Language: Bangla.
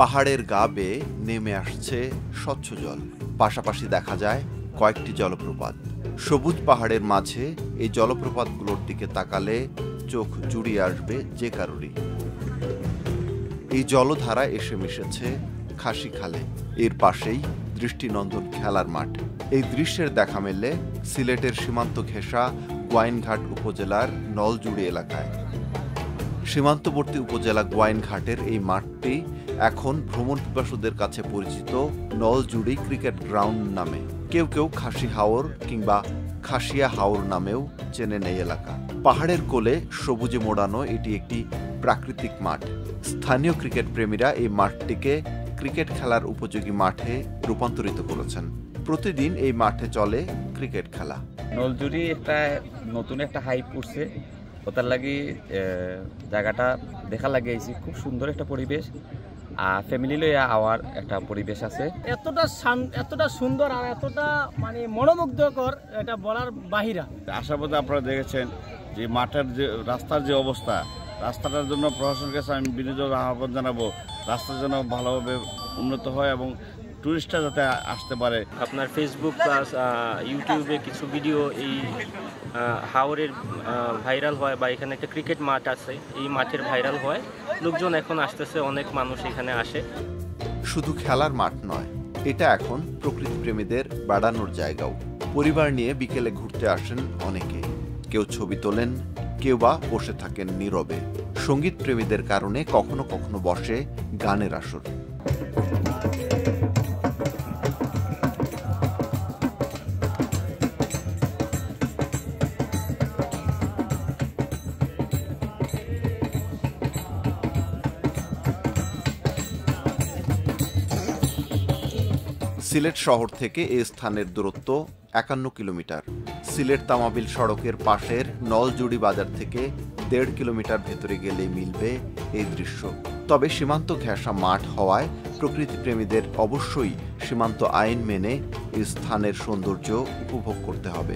পাহাড়ের গা বেয়ে নেমে আসছে স্বচ্ছ জল, পাশাপাশি দেখা যায় কয়েকটি জলপ্রপাত। সবুজ পাহাড়ের মাঝে এই জলপ্রপাতগুলোর দিকে তাকালে চোখ জুড়িয়ে আসবে যে কারোরই। এই জলধারা এসে মিশেছে খাসি খালে, এর পাশেই দৃষ্টিনন্দন খেলার মাঠ। এই দৃশ্যের দেখা মেলে সিলেটের সীমান্ত ঘেঁষা গোয়াইনঘাট উপজেলার নলজুড়ি এলাকায়। সীমান্তবর্তী উপজেলা গোয়াইনঘাটের এই মাঠটি এখন ভ্রমণ পিপাসুদের কাছে পরিচিত নলজুড়ি ক্রিকেট গ্রাউন্ড নামে। কেউ কেউ খাসি হাওর কিংবা খাসিয়া হাওর নামেও চেনেন এই এলাকা। পাহাড়ের কোলে সবুজে মোড়ানো এটি একটি প্রাকৃতিক মাঠ। স্থানীয় ক্রিকেট প্রেমীরা এই মাঠটিকে ক্রিকেট খেলার উপযোগী মাঠে রূপান্তরিত করেছেন। প্রতিদিন এই মাঠে চলে ক্রিকেট খেলা। নলজুড়ি একটা নতুন একটা হাইপ উঠছে, ওটার লাগি জায়গাটা দেখা লাগিয়েছি। খুব সুন্দর একটা পরিবেশ, আর ফ্যামিলি লইয়া আওয়ার একটা পরিবেশ আছে। এতটা সুন্দর আর এতটা মানে মনোমুগ্ধকর, এটা বলার বাহিরা। আশাবাদী আপনারা দেখেছেন যে মাঠের যে রাস্তার যে অবস্থা, রাস্তাটার জন্য প্রশাসনের কাছে আমি বিনীত আহ্বান জানাবো, রাস্তা যেন ভালোভাবে উন্নত হয় এবং টুরিস্টরা যাতে আসতে পারে। আপনার ফেসবুক প্লাস ইউটিউবে কিছু ভিডিও এই হাওরের ভাইরাল হয়, বা এখানে একটা ক্রিকেট মাঠ আছে, এই মাঠের ভাইরাল হয়। লোকজন এখন আসতেছে, অনেক মানুষ এখানে আসে। শুধু খেলার মাঠ নয়, এটা এখন প্রকৃতি প্রেমীদের বেড়ানোর জায়গাও। পরিবার নিয়ে বিকেলে ঘুরতে আসেন অনেকে। কেউ ছবি তোলেন, কেউ বা বসে থাকেন নীরবে। সঙ্গীত প্রেমীদের কারণে কখনো কখনো বসে গানের আসর। সিলেট শহর থেকে এই স্থানের দূরত্ব 51 কিলোমিটার। সিলেট তামাবিল সড়কের পাশের নলজুড়ি বাজার থেকে 1.5 কিলোমিটার ভেতরে গেলেই মিলবে এই দৃশ্য। তবে সীমান্ত ঘেঁষা মাঠ হওয়ায় প্রকৃতি প্রেমীদের অবশ্যই সীমান্ত আইন মেনে এই স্থানের সৌন্দর্য উপভোগ করতে হবে।